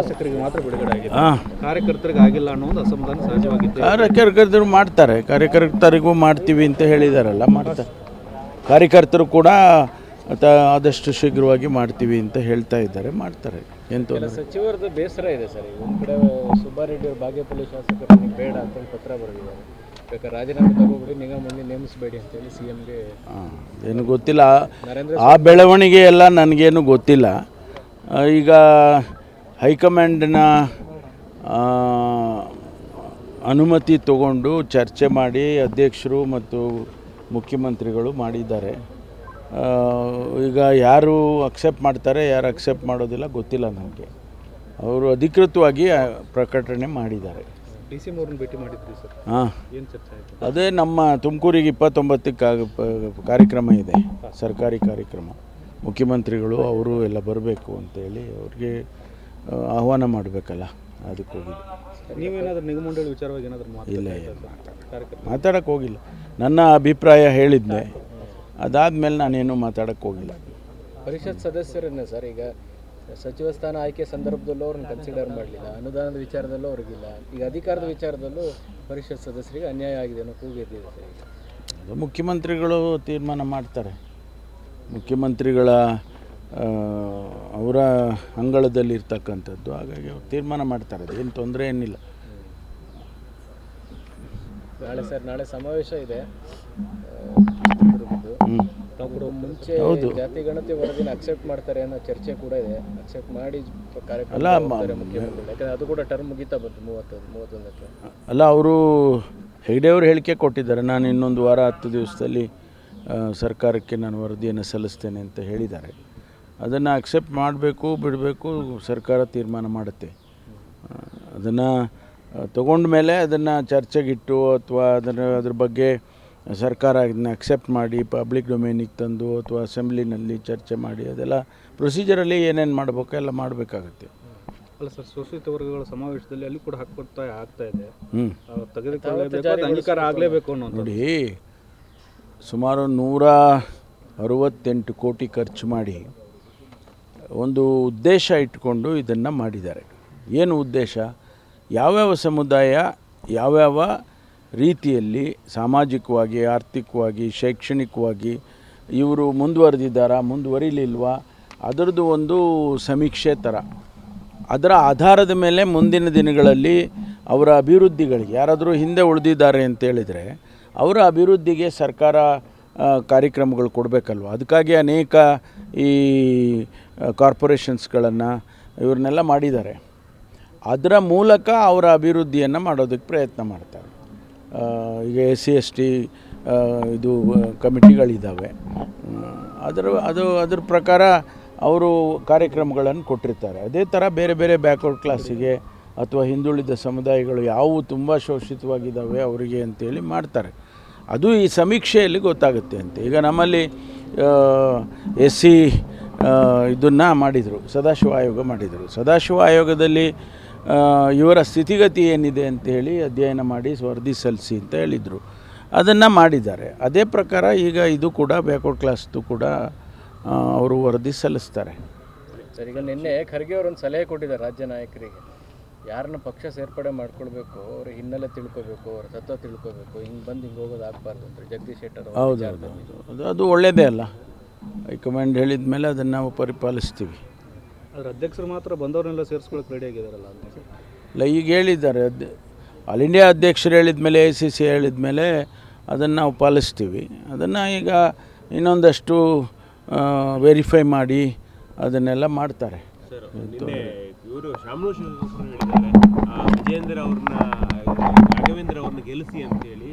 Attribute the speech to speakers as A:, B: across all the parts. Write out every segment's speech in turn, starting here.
A: ಶಾಸಕರಿಗೆ ಮಾತ್ರ ಬಿಡುಗಡೆ ಆಗಿದೆ, ಕಾರ್ಯಕರ್ತರಿಗೆ ಆಗಿಲ್ಲ ಅನ್ನೋ ಒಂದು ಅಸಮಾಧಾನ ಸಹಜವಾಗಿತ್ತು.
B: ಕಾರ್ಯಕರ್ತರು ಮಾಡ್ತಾರೆ, ಕಾರ್ಯಕರ್ತರಿಗೂ ಮಾಡ್ತೀವಿ ಅಂತ ಹೇಳಿದಾರಲ್ಲ, ಮಾಡ್ತಾರೆ. ಕಾರ್ಯಕರ್ತರು ಕೂಡ ಆದಷ್ಟು ಶೀಘ್ರವಾಗಿ ಮಾಡ್ತೀವಿ ಅಂತ ಹೇಳ್ತಾ ಇದ್ದಾರೆ, ಮಾಡ್ತಾರೆ. ಎಂತ
A: ಸಚಿವರದ ಬೇಸರ ಇದೆ ಸರ್. ಒಂದು ಕಡೆ ಸುಬ್ಬಾರೆಡ್ಡಿ ಅವರು ಬಾಗೇಪಲ್ಲಿ ಶಾಸಕರಿಗೆ ಬೇಡ ಅಂತ ಪತ್ರ ಬರೆದಿದ್ದಾರೆ. ಬೇಕಾದ್ರೆ ರಾಜೀನಾಮೆ ತಗೋಬಿಡಿ, ನಿಗಮ ಮಂದಿ ನೇಮಿಸಬೇಡಿ ಅಂತೇಳಿ CMಗೆ.
B: ಏನು ಗೊತ್ತಿಲ್ಲ, ಆ ಬೆಳವಣಿಗೆ ಎಲ್ಲ ನನಗೇನು ಗೊತ್ತಿಲ್ಲ. ಈಗ ಹೈಕಮಾಂಡ್ನ ಅನುಮತಿ ತಗೊಂಡು ಚರ್ಚೆ ಮಾಡಿ ಅಧ್ಯಕ್ಷರು ಮತ್ತು ಮುಖ್ಯಮಂತ್ರಿಗಳು ಮಾಡಿದ್ದಾರೆ. ಈಗ ಯಾರು ಅಕ್ಸೆಪ್ಟ್ ಮಾಡ್ತಾರೆ, ಯಾರು ಅಕ್ಸೆಪ್ಟ್ ಮಾಡೋದಿಲ್ಲ ಗೊತ್ತಿಲ್ಲ ನನಗೆ. ಅವರು ಅಧಿಕೃತವಾಗಿ ಪ್ರಕಟಣೆ ಮಾಡಿದ್ದಾರೆ.
A: DC ಅವ್ರನ್ನ ಭೇಟಿ ಮಾಡಿದ್ರಿ ಸರ್?
B: ಹಾಂ,
A: ಏನು ಚರ್ಚೆ ಆಯಿತು?
B: ಅದೇ ನಮ್ಮ ತುಮಕೂರಿಗೆ 29ಕ್ಕೆ ಕಾರ್ಯಕ್ರಮ ಇದೆ, ಸರ್ಕಾರಿ ಕಾರ್ಯಕ್ರಮ. ಮುಖ್ಯಮಂತ್ರಿಗಳು ಅವರು ಎಲ್ಲ ಬರಬೇಕು ಅಂತೇಳಿ ಅವ್ರಿಗೆ ಆಹ್ವಾನ ಮಾಡಬೇಕಲ್ಲ, ಅದಕ್ಕೆ ಹೋಗಿದ್ದೆ.
A: ನೀವೇನಾದರೂ ನಿಗಮಮಂಡಳಿ ವಿಚಾರವಾಗಿ ಏನಾದರೂ
B: ಇಲ್ಲ, ಮಾತಾಡೋಕ್ಕೆ ಹೋಗಿಲ್ಲ. ನನ್ನ ಅಭಿಪ್ರಾಯ ಹೇಳಿದ್ದೆ, ಅದಾದಮೇಲೆ ನಾನೇನು ಮಾತಾಡೋಕ್ಕೆ ಹೋಗಿಲ್ಲ.
A: ಪರಿಷತ್ ಸದಸ್ಯರನ್ನೇ ಸರ್, ಈಗ ಸಚಿವ ಸ್ಥಾನ ಆಯ್ಕೆ ಸಂದರ್ಭದಲ್ಲೂ ಅವ್ರನ್ನ ಕನ್ಸಿಡರ್ ಮಾಡಲಿಲ್ಲ, ಅನುದಾನದ ವಿಚಾರದಲ್ಲೂ ಅವ್ರಿಗಿಲ್ಲ, ಈಗ ಅಧಿಕಾರದ ವಿಚಾರದಲ್ಲೂ ಪರಿಷತ್ ಸದಸ್ಯರಿಗೆ ಅನ್ಯಾಯ ಆಗಿದೆ ಅನ್ನೋ ಕೂಗಿದ್ದಿದೆ ಸರ್. ಈಗ
B: ಅದು ಮುಖ್ಯಮಂತ್ರಿಗಳು ತೀರ್ಮಾನ ಮಾಡ್ತಾರೆ. ಮುಖ್ಯಮಂತ್ರಿಗಳ ಅವರ ಅಂಗಳದಲ್ಲಿರ್ತಕ್ಕಂಥದ್ದು, ಹಾಗಾಗಿ ಅವ್ರು ತೀರ್ಮಾನ ಮಾಡ್ತಾರೆ, ಏನು ತೊಂದರೆ ಏನಿಲ್ಲ.
A: ನಾಳೆ ಸಮಾವೇಶ ಇದೆ. ಮುಂಚೆ ಜಾತಿ ಗಣತಿ ವರದಿನ ಅಕ್ಸೆಪ್ಟ್ ಮಾಡ್ತಾರೆ ಅನ್ನೋ ಚರ್ಚೆ ಕೂಡ ಇದೆ. ಅಕ್ಸೆಪ್ಟ್ ಮಾಡಿ ಯಾಕಂದ್ರೆ ಅದು ಕೂಡ ಟರ್ಮ್ ಮುಗಿತಾ ಬಂತು 31ಕ್ಕೆ.
B: ಅಲ್ಲ, ಅವರು ಹೆಗ್ಡೆಯವರು ಹೇಳಿಕೆ ಕೊಟ್ಟಿದ್ದಾರೆ, ನಾನು ಇನ್ನೊಂದು ವಾರ 10 ದಿವಸದಲ್ಲಿ ಸರ್ಕಾರಕ್ಕೆ ನಾನು ವರದಿಯನ್ನು ಸಲ್ಲಿಸ್ತೇನೆ ಅಂತ ಹೇಳಿದ್ದಾರೆ. ಅದನ್ನು ಅಕ್ಸೆಪ್ಟ್ ಮಾಡಬೇಕು ಬಿಡಬೇಕು ಸರ್ಕಾರ ತೀರ್ಮಾನ ಮಾಡುತ್ತೆ. ಅದನ್ನು ತಗೊಂಡ ಮೇಲೆ ಅದನ್ನು ಚರ್ಚೆಗಿಟ್ಟು ಅಥವಾ ಅದ್ರ ಬಗ್ಗೆ ಸರ್ಕಾರ ಇದನ್ನ ಅಕ್ಸೆಪ್ಟ್ ಮಾಡಿ ಪಬ್ಲಿಕ್ ಡೊಮೇನಿಗೆ ತಂದು ಅಥವಾ ಅಸೆಂಬ್ಲಿನಲ್ಲಿ ಚರ್ಚೆ ಮಾಡಿ ಅದೆಲ್ಲ ಪ್ರೊಸೀಜರಲ್ಲಿ ಏನೇನು ಮಾಡಬೇಕು ಎಲ್ಲ ಮಾಡಬೇಕಾಗುತ್ತೆ.
A: ಅಲ್ಲ ಸರ್, ಶೋಷಿತ ವರ್ಗಗಳ ಸಮಾವೇಶದಲ್ಲಿ ಅಲ್ಲಿ ಕೂಡ ಆಗ್ತಾ ಇದೆ. ತೆಗೆದುಕೊಳ್ಳಬೇಕು, ಅಂಗೀಕಾರ ಆಗಲೇಬೇಕು ಅನ್ನೋ.
B: ನೋಡಿ, ಸುಮಾರು 168 ಕೋಟಿ ಖರ್ಚು ಮಾಡಿ ಒಂದು ಉದ್ದೇಶ ಇಟ್ಕೊಂಡು ಇದನ್ನು ಮಾಡಿದ್ದಾರೆ. ಏನು ಉದ್ದೇಶ? ಯಾವ್ಯಾವ ಸಮುದಾಯ ಯಾವ್ಯಾವ ರೀತಿಯಲ್ಲಿ ಸಾಮಾಜಿಕವಾಗಿ, ಆರ್ಥಿಕವಾಗಿ, ಶೈಕ್ಷಣಿಕವಾಗಿ ಇವರು ಮುಂದುವರೆದಿದ್ದಾರಾ, ಮುಂದುವರಿಲಿಲ್ವಾ, ಅದರದ್ದು ಒಂದು ಸಮೀಕ್ಷೆ ಥರ. ಅದರ ಆಧಾರದ ಮೇಲೆ ಮುಂದಿನ ದಿನಗಳಲ್ಲಿ ಅವರ ಅಭಿವೃದ್ಧಿಗಳಿಗೆ, ಯಾರಾದರೂ ಹಿಂದೆ ಉಳಿದಿದ್ದಾರೆ ಅಂತೇಳಿದರೆ ಅವರ ಅಭಿವೃದ್ಧಿಗೆ ಸರ್ಕಾರ ಕಾರ್ಯಕ್ರಮಗಳು ಕೊಡಬೇಕಲ್ವ. ಅದಕ್ಕಾಗಿ ಅನೇಕ ಈ ಕಾರ್ಪೊರೇಷನ್ಸ್ಗಳನ್ನು ಇವ್ರನ್ನೆಲ್ಲ ಮಾಡಿದ್ದಾರೆ. ಅದರ ಮೂಲಕ ಅವರ ಅಭಿವೃದ್ಧಿಯನ್ನು ಮಾಡೋದಕ್ಕೆ ಪ್ರಯತ್ನ ಮಾಡ್ತಾರೆ. ಈಗ SC/ST ಇದು ಕಮಿಟಿಗಳಿದ್ದಾವೆ, ಅದ್ರ ಪ್ರಕಾರ ಅವರು ಕಾರ್ಯಕ್ರಮಗಳನ್ನು ಕೊಟ್ಟಿರ್ತಾರೆ. ಅದೇ ಥರ ಬೇರೆ ಬೇರೆ ಬ್ಯಾಕ್ವರ್ಡ್ ಕ್ಲಾಸಿಗೆ ಅಥವಾ ಹಿಂದುಳಿದ ಸಮುದಾಯಗಳು ಯಾವುವು ತುಂಬ ಶೋಷಿತವಾಗಿದ್ದಾವೆ ಅವರಿಗೆ ಅಂತೇಳಿ ಮಾಡ್ತಾರೆ. ಅದು ಈ ಸಮೀಕ್ಷೆಯಲ್ಲಿ ಗೊತ್ತಾಗುತ್ತೆ ಅಂತ. ಈಗ ನಮ್ಮಲ್ಲಿ SC ಇದನ್ನು ಮಾಡಿದರು, ಸದಾಶಿವ ಆಯೋಗ ಮಾಡಿದರು. ಸದಾಶಿವ ಆಯೋಗದಲ್ಲಿ ಇವರ ಸ್ಥಿತಿಗತಿ ಏನಿದೆ ಅಂಥೇಳಿ ಅಧ್ಯಯನ ಮಾಡಿ ವರದಿ ಸಲ್ಲಿಸಿ ಅಂತ ಹೇಳಿದರು. ಅದನ್ನು ಮಾಡಿದ್ದಾರೆ. ಅದೇ ಪ್ರಕಾರ ಈಗ ಇದು ಕೂಡ ಬ್ಯಾಕ್ವರ್ಡ್ ಕ್ಲಾಸ್ದು ಕೂಡ ಅವರು ವರದಿ ಸಲ್ಲಿಸ್ತಾರೆ.
A: ಸರ್, ಈಗ ನಿನ್ನೆ ಖರ್ಗೆ ಅವರೊಂದು ಸಲಹೆ ಕೊಟ್ಟಿದ್ದಾರೆ ರಾಜ್ಯ ನಾಯಕರಿಗೆ, ಯಾರನ್ನ ಪಕ್ಷ ಸೇರ್ಪಡೆ ಮಾಡ್ಕೊಳ್ಬೇಕು ಅವ್ರ ಹಿನ್ನೆಲೆ ತಿಳ್ಕೊಬೇಕು, ಅವ್ರ ತತ್ವ ತಿಳ್ಕೊಬೇಕು, ಹಿಂಗೆ ಬಂದು ಹಿಂಗೆ ಹೋಗೋದು ಆಗಬಾರ್ದು ಅಂತ ಜಗದೀಶ್ ಶೆಟ್ಟರ್.
B: ಹೌದು, ಅದು ಒಳ್ಳೆಯದೇ ಅಲ್ಲ. ಹೈಕಮಾಂಡ್ ಹೇಳಿದ ಮೇಲೆ ಅದನ್ನು ನಾವು ಪರಿಪಾಲಿಸ್ತೀವಿ.
A: ಆದರೆ ಅಧ್ಯಕ್ಷರು ಮಾತ್ರ ಬಂದವರನ್ನೆಲ್ಲ ಸೇರಿಸ್ಕೊಳ್ಳೋಕೆ ರೆಡಿ ಆಗಿದ್ದಾರಲ್ಲ
B: ಇಲ್ಲ, ಈಗ ಹೇಳಿದ್ದಾರೆ ಆಲ್ ಇಂಡಿಯಾ ಅಧ್ಯಕ್ಷರು ಹೇಳಿದ ಮೇಲೆ, ACC ಹೇಳಿದ ಮೇಲೆ ಅದನ್ನು ನಾವು ಪಾಲಿಸ್ತೀವಿ. ಅದನ್ನು ಈಗ ಇನ್ನೊಂದಷ್ಟು ವೆರಿಫೈ ಮಾಡಿ ಅದನ್ನೆಲ್ಲ ಮಾಡ್ತಾರೆ.
C: ಇವರು ವಿಜೇಂದ್ರ ಅವ್ರನ್ನ ರಾಘವೇಂದ್ರ ಅವ್ರನ್ನ ಗೆಲ್ಲಿಸಿ ಅಂತೇಳಿ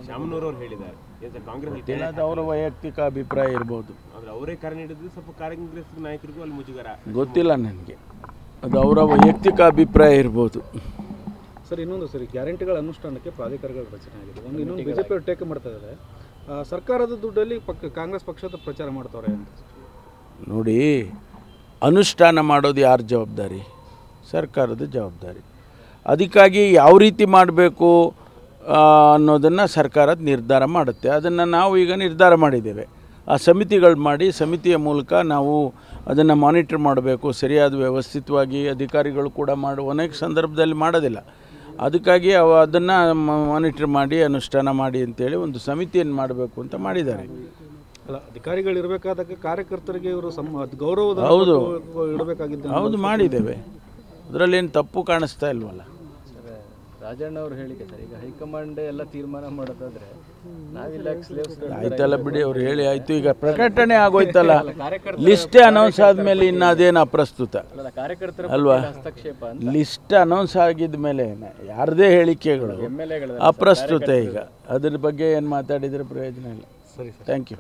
C: ಶಾಮನೂರವ್ರು ಹೇಳಿದ್ದಾರೆ.
B: ಕಾಂಗ್ರೆಸ್ ಅದು ಅವರ ವೈಯಕ್ತಿಕ ಅಭಿಪ್ರಾಯ ಇರ್ಬೋದು.
C: ಆದರೆ ಅವರೇ ಕರೆ ನೀಡಿದ್ರೆ ಸ್ವಲ್ಪ ಕಾಂಗ್ರೆಸ್ ನಾಯಕರಿಗೂ ಅಲ್ಲಿ ಮುಜುಗರ. ಗೊತ್ತಿಲ್ಲ
B: ನನಗೆ, ಅದು ಅವರ ವೈಯಕ್ತಿಕ ಅಭಿಪ್ರಾಯ ಇರ್ಬೋದು.
A: ಸರ್, ಇನ್ನೊಂದು ಸರಿ ಗ್ಯಾರಂಟಿಗಳ ಅನುಷ್ಠಾನಕ್ಕೆ ಪ್ರಾಧಿಕಾರಗಳ ರಚನೆ ಆಗಿದೆ. ಇನ್ನೊಂದು BJP ಅವರು ಟೇಕ್ ಮಾಡ್ತಾ ಇದ್ದಾರೆ, ಸರ್ಕಾರದ ದುಡ್ಡಲ್ಲಿ ಕಾಂಗ್ರೆಸ್ ಪಕ್ಷದ ಪ್ರಚಾರ ಮಾಡ್ತಾರೆ ಅಂತ.
B: ನೋಡಿ, ಅನುಷ್ಠಾನ ಮಾಡೋದು ಯಾರ ಜವಾಬ್ದಾರಿ? ಸರ್ಕಾರದ ಜವಾಬ್ದಾರಿ. ಅದಕ್ಕಾಗಿ ಯಾವ ರೀತಿ ಮಾಡಬೇಕು ಅನ್ನೋದನ್ನು ಸರ್ಕಾರ ನಿರ್ಧಾರ ಮಾಡುತ್ತೆ. ಅದನ್ನು ನಾವು ಈಗ ನಿರ್ಧಾರ ಮಾಡಿದ್ದೇವೆ. ಆ ಸಮಿತಿಗಳು ಮಾಡಿ ಸಮಿತಿಯ ಮೂಲಕ ನಾವು ಅದನ್ನು ಮಾನಿಟರ್ ಮಾಡಬೇಕು. ಸರಿಯಾದ ವ್ಯವಸ್ಥಿತವಾಗಿ ಅಧಿಕಾರಿಗಳು ಕೂಡ ಅನೇಕ ಸಂದರ್ಭದಲ್ಲಿ ಮಾಡೋದಿಲ್ಲ. ಅದಕ್ಕಾಗಿ ಅದನ್ನು ಮಾನಿಟರ್ ಮಾಡಿ ಅನುಷ್ಠಾನ ಮಾಡಿ ಅಂತೇಳಿ ಒಂದು ಸಮಿತಿಯನ್ನು ಮಾಡಬೇಕು ಅಂತ ಮಾಡಿದ್ದಾರೆ.
D: ಅಲ್ಲ, ಅಧಿಕಾರಿಗಳು ಇರಬೇಕಾದಾಗ ಕಾರ್ಯಕರ್ತರಿಗೆ ಇವರು ಗೌರವದ
B: ಹೌದು
D: ಇಡಬೇಕಾಗಿದ್ದು.
B: ಹೌದು, ಮಾಡಿದ್ದೇವೆ. ಅದರಲ್ಲೇನು ತಪ್ಪು ಕಾಣಿಸ್ತಾ ಇಲ್ವಲ್ಲ.
A: ಸರ್, ರಾಜಣ್ಣ ಅವ್ರ ಹೇಳಿಕೆ ಸರ್, ಈಗ ಹೈಕಮಾಂಡ್ ಎಲ್ಲ ತೀರ್ಮಾನ ಮಾಡೋದಾದ್ರೆ ನಾವಿಲ್ಲ ಸ್ಲೇವ್ಸ್
B: ಆಯ್ತಲ್ಲ ಬಿಡಿ, ಅವ್ರು ಹೇಳಿ ಆಯಿತು. ಈಗ ಪ್ರಕಟಣೆ ಆಗೋಯ್ತಲ್ಲ, ಲಿಸ್ಟೇ ಅನೌನ್ಸ್ ಆದಮೇಲೆ ಇನ್ನು ಅದೇನು ಅಪ್ರಸ್ತುತ
A: ಕಾರ್ಯಕರ್ತರ
B: ಅಲ್ವಾ?
A: ಹಸ್ತಕ್ಷೇಪ
B: ಲಿಸ್ಟ್ ಅನೌನ್ಸ್ ಆಗಿದ ಮೇಲೆ ಯಾರದೇ ಹೇಳಿಕೆಗಳು
A: MLA ಗಳ
B: ಅಪ್ರಸ್ತುತ. ಈಗ ಅದ್ರ ಬಗ್ಗೆ ಏನು ಮಾತಾಡಿದರೆ ಪ್ರಯೋಜನ ಇಲ್ಲ.
D: ಸರಿ ಸರ್,
B: ಥ್ಯಾಂಕ್ ಯು.